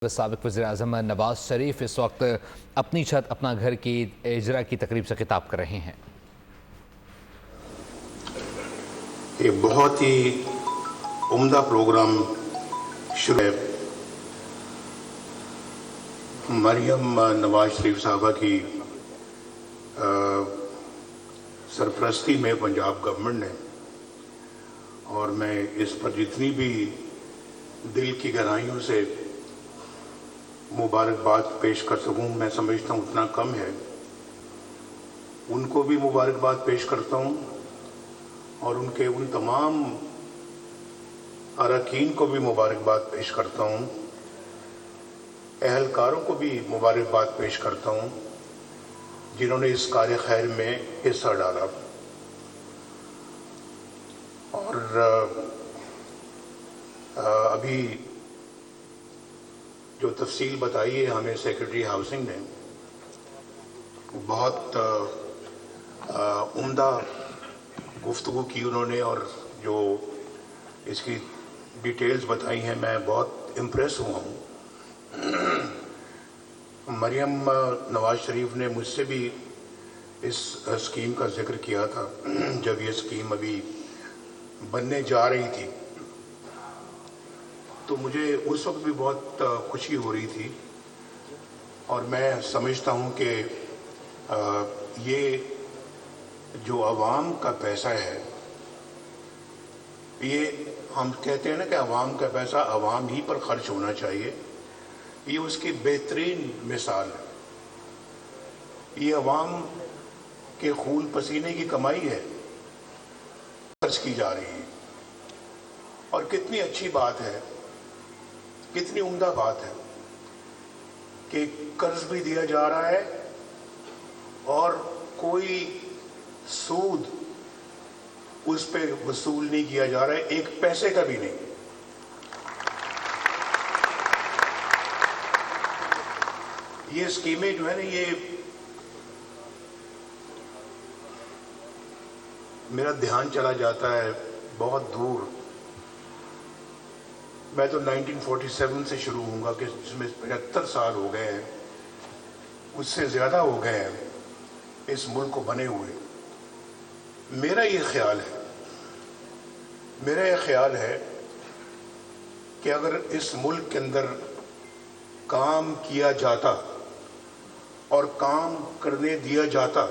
سابق وزیراعظم نواز شریف اس وقت اپنی چھت اپنا گھر کی اجرا کی تقریب سے خطاب کر رہے ہیں۔ یہ بہت ہی عمدہ پروگرام شروع ہے۔ مریم نواز شریف صاحبہ کی سرپرستی میں پنجاب گورنمنٹ نے، اور میں اس پر جتنی بھی دل کی گہرائیوں سے مبارکباد پیش کر سکوں میں سمجھتا ہوں اتنا کم ہے۔ ان کو بھی مبارکباد پیش کرتا ہوں اور ان کے ان تمام اراکین کو بھی مبارکباد پیش کرتا ہوں، اہلکاروں کو بھی مبارکباد پیش کرتا ہوں جنہوں نے اس کار خیر میں حصہ ڈالا۔ اور ابھی جو تفصیل بتائی ہے ہمیں سیکرٹری ہاؤسنگ نے، بہت عمدہ گفتگو کی انہوں نے، اور جو اس کی ڈیٹیلز بتائی ہیں میں بہت امپریس ہوا ہوں۔ مریم نواز شریف نے مجھ سے بھی اس اسکیم کا ذکر کیا تھا جب یہ اسکیم ابھی بننے جا رہی تھی، تو مجھے اس وقت بھی بہت خوشی ہو رہی تھی، اور میں سمجھتا ہوں کہ یہ جو عوام کا پیسہ ہے، یہ ہم کہتے ہیں نا کہ عوام کا پیسہ عوام ہی پر خرچ ہونا چاہیے، یہ اس کی بہترین مثال ہے۔ یہ عوام کے خون پسینے کی کمائی ہے، خرچ کی جا رہی ہے، اور کتنی اچھی بات ہے، کتنی عمدہ بات ہے کہ قرض بھی دیا جا رہا ہے اور کوئی سود اس پہ وصول نہیں کیا جا رہا ہے، ایک پیسے کا بھی نہیں۔ یہ اسکیمیں جو ہے نا، یہ میرا دھیان چلا جاتا ہے بہت دور۔ میں تو 1947 سے شروع ہوں گا کہ جس میں 75 سال ہو گئے ہیں، اس سے زیادہ ہو گئے ہیں اس ملک کو بنے ہوئے۔ میرا یہ خیال ہے کہ اگر اس ملک کے اندر کام کیا جاتا اور کام کرنے دیا جاتا،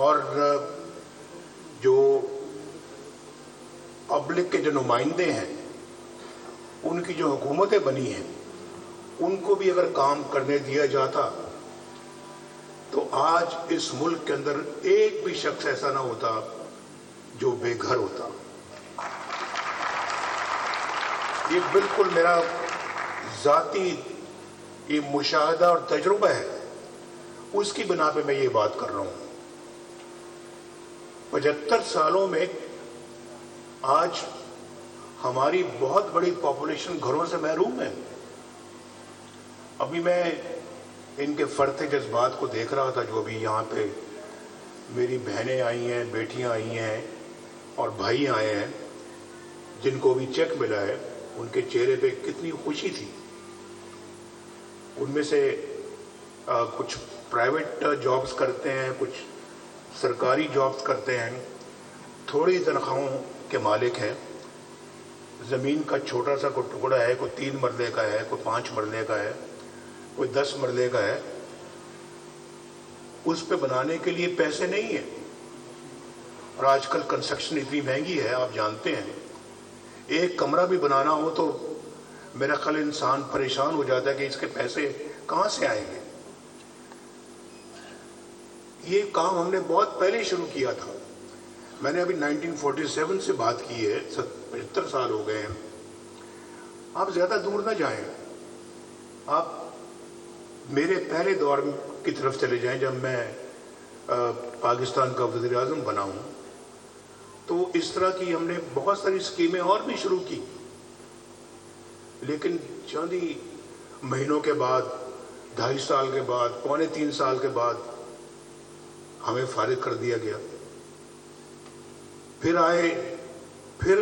اور جو پبلک کے جو نمائندے ہیں، ان کی جو حکومتیں بنی ہیں، ان کو بھی اگر کام کرنے دیا جاتا، تو آج اس ملک کے اندر ایک بھی شخص ایسا نہ ہوتا جو بے گھر ہوتا۔ یہ بالکل میرا ذاتی یہ مشاہدہ اور تجربہ ہے، اس کی بنا پہ میں یہ بات کر رہا ہوں۔ 75 سالوں میں آج ہماری بہت بڑی پاپولیشن گھروں سے محروم ہے۔ ابھی میں ان کے فرط جذبات کو دیکھ رہا تھا، جو ابھی یہاں پہ میری بہنیں آئی ہیں، بیٹیاں آئی ہیں اور بھائی آئے ہیں جن کو بھی چیک ملا ہے، ان کے چہرے پہ کتنی خوشی تھی۔ ان میں سے کچھ پرائیویٹ جابز کرتے ہیں، کچھ سرکاری جابز کرتے ہیں، تھوڑی تنخواہوں کے مالک ہیں، زمین کا چھوٹا سا کوئی ٹکڑا ہے، کوئی 3 مرلے کا ہے، کوئی 5 مرلے کا ہے، کوئی 10 مرلے کا ہے، اس پہ بنانے کے لیے پیسے نہیں ہیں۔ اور آج کل کنسٹرکشن اتنی مہنگی ہے، آپ جانتے ہیں، ایک کمرہ بھی بنانا ہو تو میرا خیال انسان پریشان ہو جاتا ہے کہ اس کے پیسے کہاں سے آئیں گے۔ یہ کام ہم نے بہت پہلے شروع کیا تھا، میں نے ابھی 1947 سے بات کی ہے، 75 سال ہو گئے ہیں۔ آپ زیادہ دور نہ جائیں، آپ میرے پہلے دور کی طرف چلے جائیں، جب میں پاکستان کا وزیر اعظم بنا ہوں، تو اس طرح کی ہم نے بہت ساری اسکیمیں اور بھی شروع کی، لیکن چند ہی مہینوں کے بعد، 2.5 سال کے بعد، 2.25 سال کے بعد ہمیں فارغ کر دیا گیا۔ پھر آئے، پھر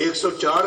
104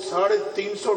350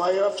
IMF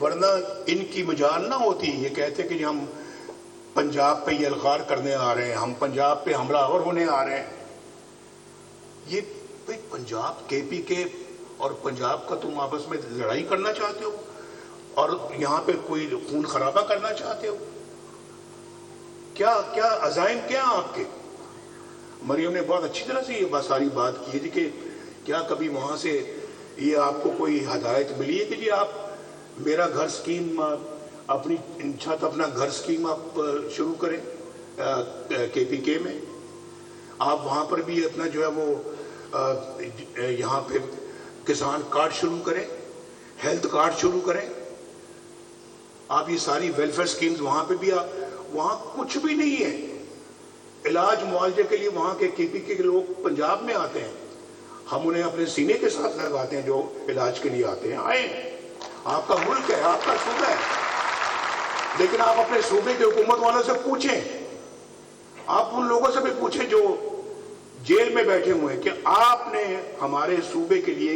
ورنہ ان کی مجال نہ ہوتی. یہ کہتے کہ ہم پنجاب پہ یہ الغار کرنے آ رہے ہیں, ہم پنجاب پہ حملہ آور ہونے آ رہے ہیں. یہ بھائی پنجاب KPK اور پنجاب کا تم آپس میں لڑائی کرنا چاہتے ہو اور یہاں پہ کوئی خون خرابہ کرنا چاہتے ہو؟ کیا کیا عزائم کیا آپ کے؟ مریم نے بہت اچھی طرح سے یہ ساری بات کی ہے کہ کیا کبھی وہاں سے یہ آپ کو کوئی ہدایت ملی ہے کہ جی آپ میرا گھر سکیم اپنی چھت اپنا گھر سکیم آپ شروع کریں KPK میں؟ آپ وہاں پر بھی اپنا جو ہے وہ یہاں پہ کسان کارڈ شروع کریں, ہیلتھ کارڈ شروع کریں. آپ یہ ساری ویلفیئر سکیمز وہاں پہ بھی وہاں کچھ بھی نہیں ہے. علاج معالجے کے لیے وہاں کے KPK کے لوگ پنجاب میں آتے ہیں, ہم انہیں اپنے سینے کے ساتھ لگاتے ہیں جو علاج کے لیے آتے ہیں. آئیں, آپ کا ملک ہے, آپ کا صوبہ ہے, لیکن آپ اپنے صوبے کے حکومت والوں سے پوچھیں, آپ ان لوگوں سے بھی پوچھیں جو جیل میں بیٹھے ہوئے ہیں کہ آپ نے ہمارے صوبے کے لیے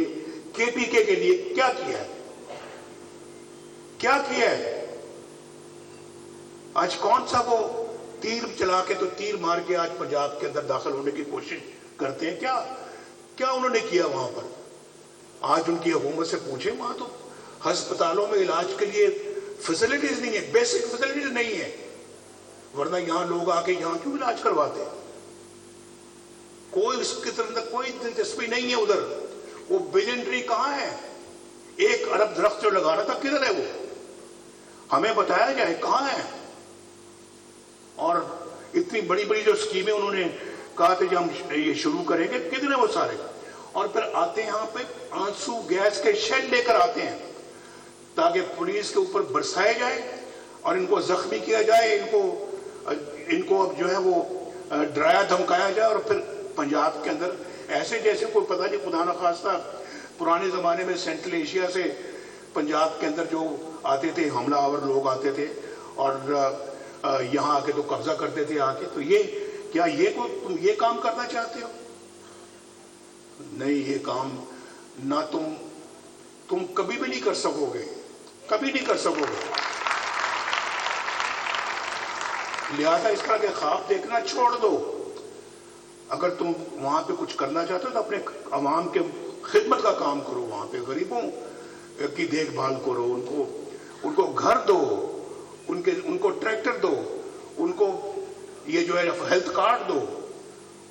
KPK کے لیے کیا کیا ہے, کیا کیا ہے. آج کون سا وہ تیر چلا کے تو تیر مار کے آج پنجاب کے اندر داخل ہونے کی کوشش کرتے ہیں؟ کیا انہوں نے کیا وہاں پر؟ آج ان کی حکومت سے پوچھیں, وہاں تو ہسپتالوں میں علاج کے لیے فیسلٹیز نہیں ہے, بیسک فیسلٹیز نہیں ہے. ورنہ یہاں لوگ آ کے یہاں کیوں علاج کرواتے ہیں؟ کوئی اس کی طرف کوئی دلچسپی نہیں ہے ادھر. وہ بلین ٹری کہاں ہے؟ 1 ارب درخت جو لگا رہا تھا کدھر ہے وہ؟ ہمیں بتایا جائے کہاں ہے. اور اتنی بڑی بڑی جو اسکیمیں انہوں نے کہا کہ ہم یہ شروع کریں گے, کتنے وہ سارے, اور پھر آتے ہیں یہاں پہ آنسو گیس کے شیل لے کر آتے ہیں تاکہ پولیس کے اوپر برسائے جائے اور ان کو زخمی کیا جائے, ان کو اب جو ہے وہ ڈرایا دھمکایا جائے. اور پھر پنجاب کے اندر ایسے جیسے کوئی پتہ نہیں, خدا نخواستہ پرانے زمانے میں سینٹرل ایشیا سے پنجاب کے اندر جو آتے تھے حملہ آور لوگ آتے تھے اور یہاں آ کے تو قبضہ کرتے تھے آ کے. تو یہ کیا تم یہ کام کرنا چاہتے ہو؟ نہیں, یہ کام نہ تم کبھی بھی نہیں کر سکو گے, کبھی نہیں کر سکو گے. لہذا اس طرح کے خواب دیکھنا چھوڑ دو. اگر تم وہاں پہ کچھ کرنا چاہتے ہو تو اپنے عوام کے خدمت کا کام کرو, وہاں پہ غریبوں کی دیکھ بھال کرو, ان کو گھر دو, ان کو ٹریکٹر دو, ان کو یہ جو ہے ہیلتھ کارڈ دو,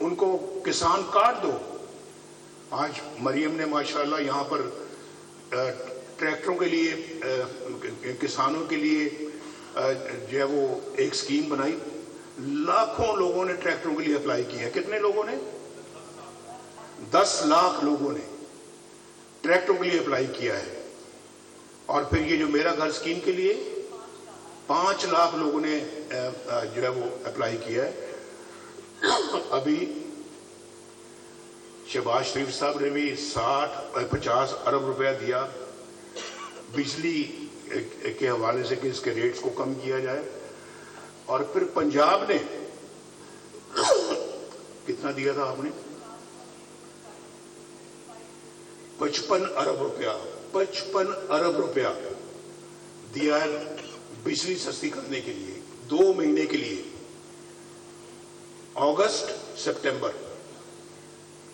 ان کو کسان کارڈ دو. آج مریم نے ماشاءاللہ یہاں پر ٹریکٹروں کے لیے, کسانوں کے لیے جو ہے وہ ایک سکیم بنائی. لاکھوں لوگوں نے ٹریکٹروں کے لیے اپلائی کیا ہے. کتنے لوگوں نے؟ 10 لاکھ لوگوں نے ٹریکٹروں کے لیے اپلائی کیا ہے. اور پھر یہ جو میرا گھر سکیم کے لیے 5 لاکھ لوگوں نے جو ہے وہ اپلائی کیا ہے. ابھی شہباز شریف صاحب نے بھی 50 ارب روپیہ دیا بجلی کے حوالے سے کہ اس کے ریٹس کو کم کیا جائے. اور پھر پنجاب نے کتنا دیا تھا آپ نے؟ 55 ارب روپیہ 55 ارب روپیہ دیا ہے بجلی سستی کرنے کے لیے 2 مہینے کے لیے, اگست سپٹمبر.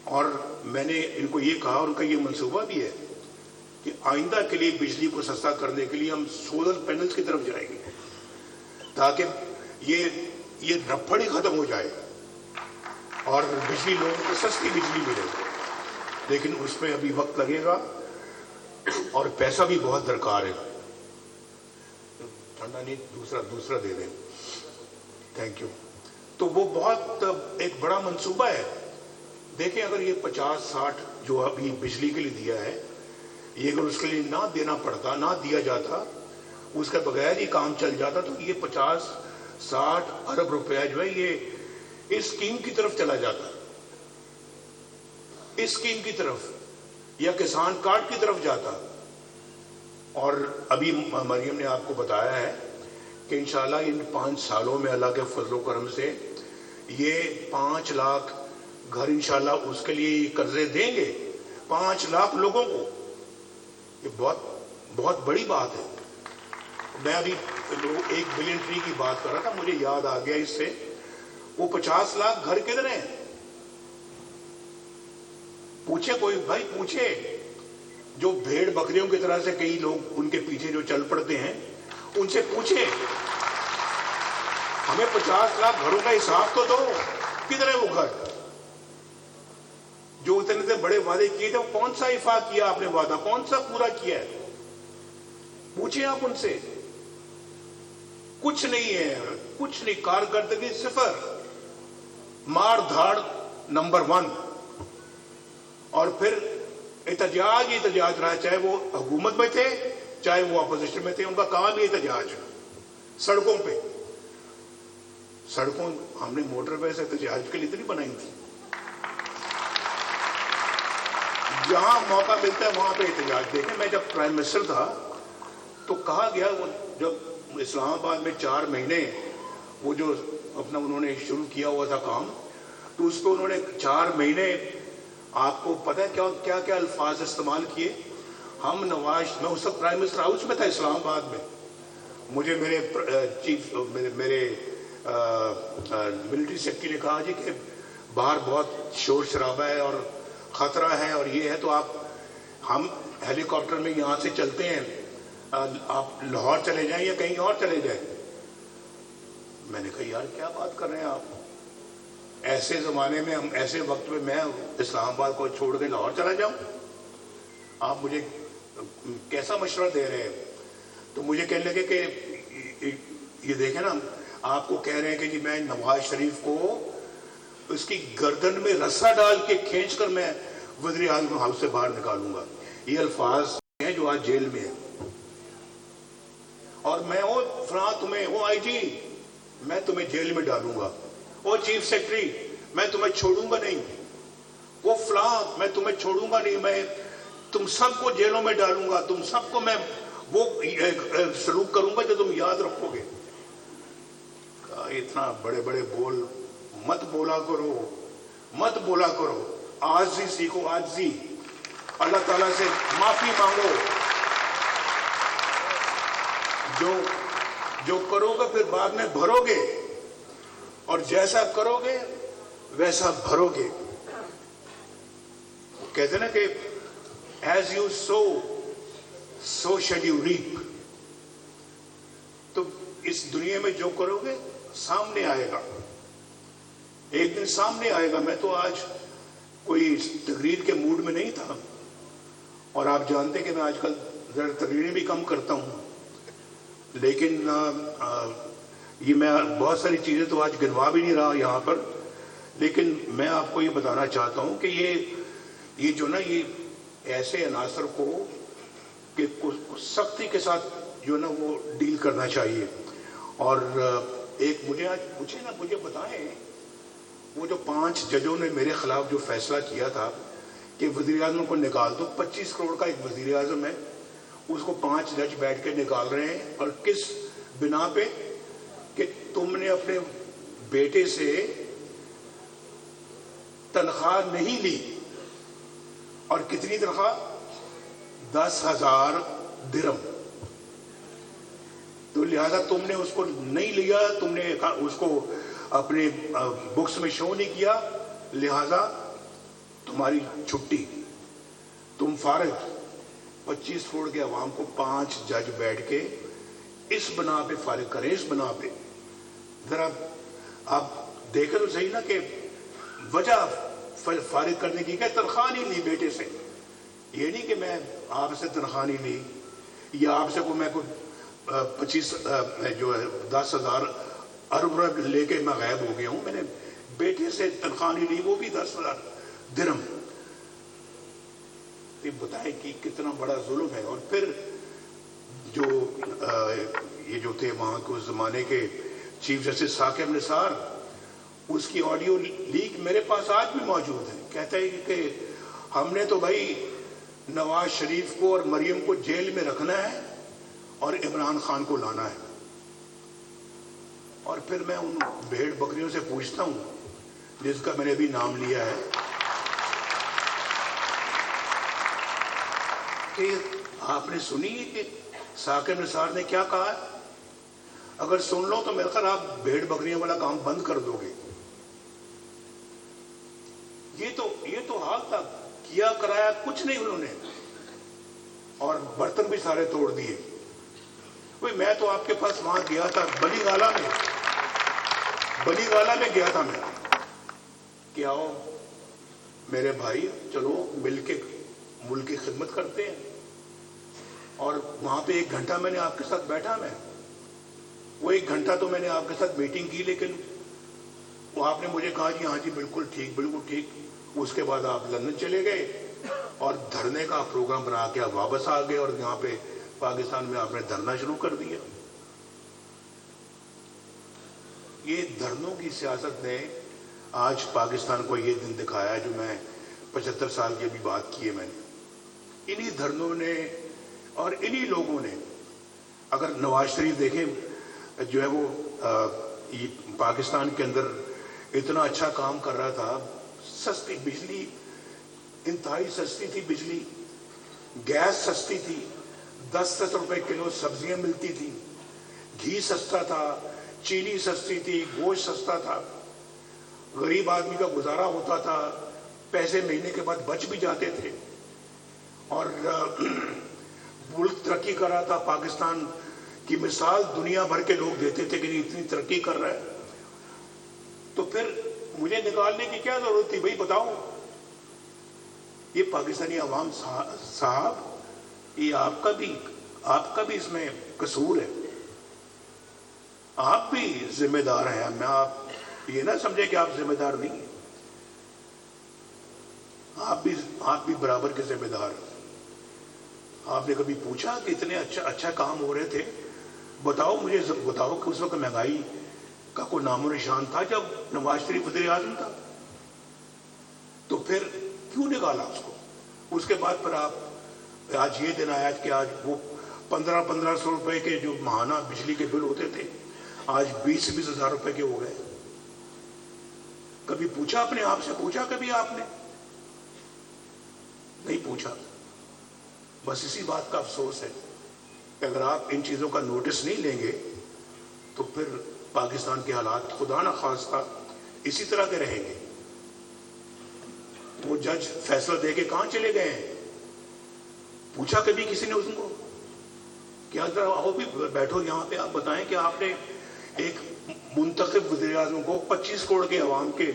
اور میں نے ان کو یہ کہا, ان کا یہ منصوبہ بھی ہے کہ آئندہ کے لیے بجلی کو سستا کرنے کے لیے ہم سولر پینلز کی طرف جائیں گے تاکہ یہ رپڑ ہی ختم ہو جائے اور بجلی لوگوں کو سستی بجلی ملے. لیکن اس میں ابھی وقت لگے گا اور پیسہ بھی بہت درکار ہے. ٹھنڈا نہیں, دوسرا دے دیں. Thank you. تو وہ بہت ایک بڑا منصوبہ ہے. دیکھیں اگر یہ 50-60 جو ابھی بجلی کے لیے دیا ہے, یہ اگر اس کے لیے نہ دینا پڑتا, نہ دیا جاتا, اس کے بغیر ہی کام چل جاتا, تو یہ 50-60 ارب روپیہ جو ہے یہ اس اسکیم کی طرف چلا جاتا, اس اسکیم کی طرف یا کسان کارڈ کی طرف جاتا. اور ابھی مریم نے آپ کو بتایا ہے کہ انشاءاللہ ان 5 سالوں میں اللہ کے فضل و کرم سے یہ 5 لاکھ گھر انشاءاللہ اس کے لیے قرضے دیں گے 5 لاکھ لوگوں کو. یہ بہت بہت بڑی بات ہے. میں ابھی 1 بلین ٹری کی بات کر رہا تھا, مجھے یاد آ گیا اس سے, وہ 50 لاکھ گھر کدھر ہیں؟ پوچھے کوئی بھائی, پوچھے جو بھیڑ بکریوں کی طرح سے کئی لوگ ان کے پیچھے جو چل پڑتے ہیں, ان سے پوچھے ہمیں 50 لاکھ گھروں کا حساب تو دو, کدھر ہے وہ گھر جو اتنے سے بڑے وعدے کیے تھے؟ وہ کون سا ایفا کیا آپ نے وعدہ, کون سا پورا کیا ہے؟ پوچھیں آپ ان سے. کچھ نہیں ہے, کچھ نہیں, کارکردگی صفر, مار دھاڑ نمبر 1. اور پھر احتجاج ہی احتجاج رہا, چاہے وہ حکومت میں تھے چاہے وہ اپوزیشن میں تھے, ان کا کام ہی احتجاج. سڑکوں پہ, سڑکوں ہم نے موٹر وے سے احتجاج کے لیے تو نہیں بنائی تھی, جہاں موقع ملتا ہے وہاں پہ احتجاج. دیکھیں میں جب پرائم منسٹر تھا تو کہا گیا, وہ جب اسلام آباد میں 4 مہینے وہ جو اپنا انہوں نے شروع کیا ہوا تھا کام, تو اس کو انہوں نے 4 مہینے, آپ کو پتہ ہے کیا کیا الفاظ استعمال کیے؟ ہم نواز, میں اس وقت پرائم منسٹر ہاؤس میں تھا اسلام آباد میں, مجھے میرے چیف میرے ملٹری سیکرٹری نے کہا جی کہ باہر بہت شور شرابہ ہے اور خطرہ ہے اور یہ ہے, تو ہم ہیلی کاپٹر میں یہاں سے چلتے ہیں, آپ لاہور چلے جائیں یا کہیں اور چلے جائیں. میں نے کہا یار کیا بات کر رہے ہیں آپ, ایسے زمانے میں, ہم ایسے وقت میں میں اسلام آباد کو چھوڑ کے لاہور چلا جاؤں؟ آپ مجھے کیسا مشورہ دے رہے ہیں؟ تو مجھے کہنے لگے کہ یہ دیکھیں نا, آپ کو کہہ رہے ہیں کہ جی میں نواز شریف کو اس کی گردن میں رسا ڈال کے کھینچ کر میں وزیر اعظم ہاؤس سے باہر نکالوں گا. یہ الفاظ ہیں جو آج جیل میں ہیں. اور میں فلاں تمہیں, آئی جی میں تمہیں جیل میں ڈالوں گا, چیف سیکرٹری میں تمہیں چھوڑوں گا نہیں, فلاں میں تمہیں چھوڑوں گا نہیں, میں تم سب کو جیلوں میں ڈالوں گا, تم سب کو میں وہ سلوک کروں گا جو تم یاد رکھو گے. اتنا بڑے بڑے بول مت بولا کرو, مت بولا کرو. عاجزی سیکھو, عاجزی. اللہ تعالیٰ سے معافی مانگو. جو کرو گے پھر بعد میں بھرو گے, اور جیسا کرو گے ویسا بھرو گے. کہتے ہیں نا کہ as you sow shall you reap. تو اس دنیا میں جو کرو گے سامنے آئے گا, ایک دن سامنے آئے گا. میں تو آج کوئی تقریر کے موڈ میں نہیں تھا, اور آپ جانتے ہیں کہ میں آج کل ذرا تقریریں بھی کم کرتا ہوں, لیکن یہ میں بہت ساری چیزیں تو آج گنوا بھی نہیں رہا یہاں پر, لیکن میں آپ کو یہ بتانا چاہتا ہوں کہ یہ جو نا, یہ ایسے عناصر کو کہ سختی کے ساتھ جو نا وہ ڈیل کرنا چاہیے. اور ایک مجھے بتائیں, وہ جو 5 ججوں نے میرے خلاف جو فیصلہ کیا تھا کہ وزیر اعظم کو نکال دو, 25 کروڑ کا ایک وزیر اعظم ہے, اس کو 5 جج بیٹھ کے نکال رہے ہیں, اور کس بنا پہ؟ کہ تم نے اپنے بیٹے سے تنخواہ نہیں لی. اور کتنی تنخواہ؟ 10,000 درہم. تو لہذا تم نے اس کو نہیں لیا, تم نے اس کو اپنے بکس میں شو نہیں کیا, لہذا تمہاری چھٹی, تم فارغ. 25 کروڑ کے عوام کو 5 جج بیٹھ کے اس بنا پہ فارغ کریں. اس بنا پہ ذرا آپ دیکھیں تو صحیح نا کہ وجہ فارغ کرنے کی, کہ تنخواہ نہیں لی بیٹے سے. یہ نہیں کہ میں آپ سے تنخواہ نہیں لی, یا آپ سے کو میں کوئی 10,000 ارب روپے لے کے میں غائب ہو گیا ہوں. میں نے بیٹے سے تنخواہ نہیں لی, وہ بھی 10,000 درہم. یہ بتائیں کہ کتنا بڑا ظلم ہے. اور پھر جو یہ جو تھے وہاں کے اس زمانے کے چیف جسٹس ثاقب نثار, اس کی آڈیو لیک میرے پاس آج بھی موجود ہے. کہتا ہے کہ ہم نے تو بھائی نواز شریف کو اور مریم کو جیل میں رکھنا ہے اور عمران خان کو لانا ہے. اور پھر میں ان بھیڑ بکریوں سے پوچھتا ہوں جس کا میں نے ابھی نام لیا ہے کہ آپ نے سنی ہے کہ ثاقب نثار نے کیا کہا ہے؟ اگر سن لو تو میرے خیال آپ بھیڑ بکریوں والا کام بند کر دو گے. یہ تو حال تھا. کیا کرایا کچھ نہیں انہوں نے, اور برتن بھی سارے توڑ دیے. میں تو آپ کے پاس وہاں گیا تھا, بلی گالا میں گیا تھا میں کہ آؤ میرے بھائی چلو مل کے ملک کی خدمت کرتے ہیں. اور وہاں پہ 1 گھنٹہ میں نے آپ کے ساتھ بیٹھا. وہ 1 گھنٹہ تو میں نے آپ کے ساتھ میٹنگ کی, لیکن وہ آپ نے مجھے کہا جی ہاں جی بالکل ٹھیک بالکل ٹھیک. اس کے بعد آپ لندن چلے گئے اور دھرنے کا پروگرام بنا کے آپ واپس آ گئے, اور یہاں پہ پاکستان میں آپ نے دھرنا شروع کر دیا. یہ دھرنوں کی سیاست نے آج پاکستان کو یہ دن دکھایا جو میں 75 سال کی ابھی بات کی ہے میں نے. انہی دھرنوں نے اور انہی لوگوں نے, اگر نواز شریف دیکھیں جو ہے وہ پاکستان کے اندر اتنا اچھا کام کر رہا تھا. سستی بجلی, انتہائی سستی تھی بجلی, گیس سستی تھی, 10 روپے کلو سبزیاں ملتی تھی, گھی سستا تھا, چینی سستی تھی, گوشت سستا تھا, غریب آدمی کا گزارا ہوتا تھا, پیسے مہینے کے بعد بچ بھی جاتے تھے, اور ملک ترقی کر رہا تھا. پاکستان کی مثال دنیا بھر کے لوگ دیتے تھے کہ نہیں اتنی ترقی کر رہا ہے. تو پھر مجھے نکالنے کی کیا ضرورت تھی بھائی بتاؤ. یہ پاکستانی عوام صاحب, یہ آپ کا بھی اس میں قصور ہے. آپ بھی ذمہ دار ہیں. میں آپ یہ نہ سمجھے کہ آپ ذمہ دار نہیں ہیں. آپ بھی برابر کے ذمہ دار ہیں. آپ نے کبھی پوچھا کہ اتنے اچھا کام ہو رہے تھے؟ مجھے بتاؤ کہ اس وقت مہنگائی کا کوئی نام و نشان تھا جب نواز شریف وزیر اعظم تھا؟ تو پھر کیوں نکالا اس کو؟ اس کے بعد پھر آپ آج یہ دن آیا کہ آج وہ 1500 روپے کے جو ماہانہ بجلی کے بل ہوتے تھے آج 20 ہزار روپے کے ہو گئے. کبھی پوچھا اپنے آپ سے؟ پوچھا کبھی آپ نے؟ نہیں پوچھا. بس اسی بات کا افسوس ہے کہ اگر آپ ان چیزوں کا نوٹس نہیں لیں گے تو پھر پاکستان کے حالات خدا نہ خواستہ اسی طرح کے رہیں گے. وہ جج فیصلہ دے کے کہاں چلے گئے ہیں؟ پوچھا کبھی کسی نے اس کو کیا ذرا آؤ بھی بیٹھو یہاں پہ, آپ بتائیں کہ آپ نے ایک منتخب وزیر اعظم کو 25 کروڑ کے عوام کے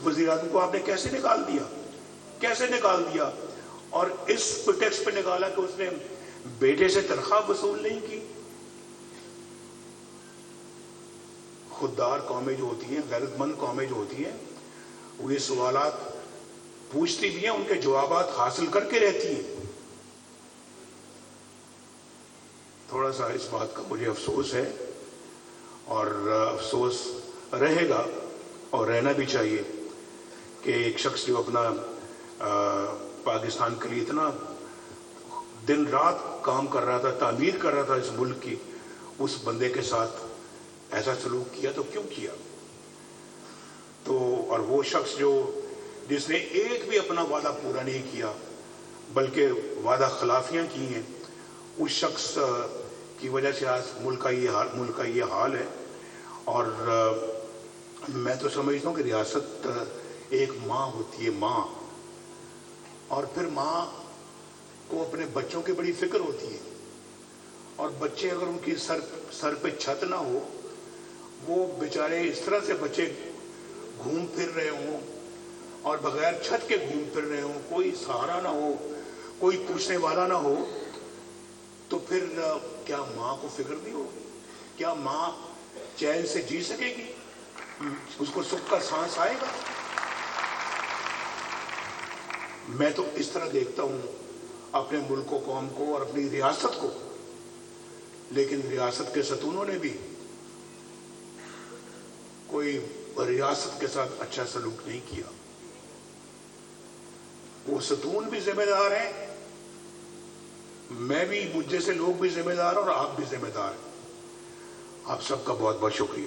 وزیر اعظم کو آپ نے کیسے نکال دیا؟ اور اس پریٹیکسٹ پہ نکالا کہ اس نے بیٹے سے تنخواہ وصول نہیں کی. خوددار قومیں جو ہوتی ہیں, غیرت مند قومیں جو ہوتی ہیں, وہ یہ سوالات پوچھتی بھی ہیں, ان کے جوابات حاصل کر کے رہتی ہیں. تھوڑا سا اس بات کا مجھے افسوس ہے, اور افسوس رہے گا اور رہنا بھی چاہیے کہ ایک شخص جو اپنا پاکستان کے لیے اتنا دن رات کام کر رہا تھا, تعمیر کر رہا تھا اس ملک کی, اس بندے کے ساتھ ایسا سلوک کیا تو کیوں کیا؟ تو اور وہ شخص جس نے ایک بھی اپنا وعدہ پورا نہیں کیا بلکہ وعدہ خلافیاں کی ہیں, اس شخص کی وجہ سے آج ملک کا یہ حال ہے. اور میں تو سمجھتا ہوں کہ ریاست ایک ماں ہوتی ہے, ماں, اور پھر ماں کو اپنے بچوں کی بڑی فکر ہوتی ہے, اور بچے اگر ان کی سر پہ چھت نہ ہو, وہ بیچارے اس طرح سے بچے گھوم پھر رہے ہوں اور بغیر چھت کے گھوم پھر رہے ہوں, کوئی سہارا نہ ہو, کوئی پوچھنے والا نہ ہو, تو پھر کیا ماں کو فکر نہیں ہوگی؟ کیا ماں چین سے جی سکے گی؟ اس کو سکھ کا سانس آئے گا؟ میں تو اس طرح دیکھتا ہوں اپنے ملک و قوم کو اور اپنی ریاست کو. لیکن ریاست کے ستونوں نے بھی کوئی ریاست کے ساتھ اچھا سلوک نہیں کیا. وہ ستون بھی ذمہ دار ہیں, میں بھی, مجھ جیسے لوگ بھی ذمہ دار ہیں, اور آپ بھی ذمہ دار ہیں. آپ سب کا بہت بہت شکریہ.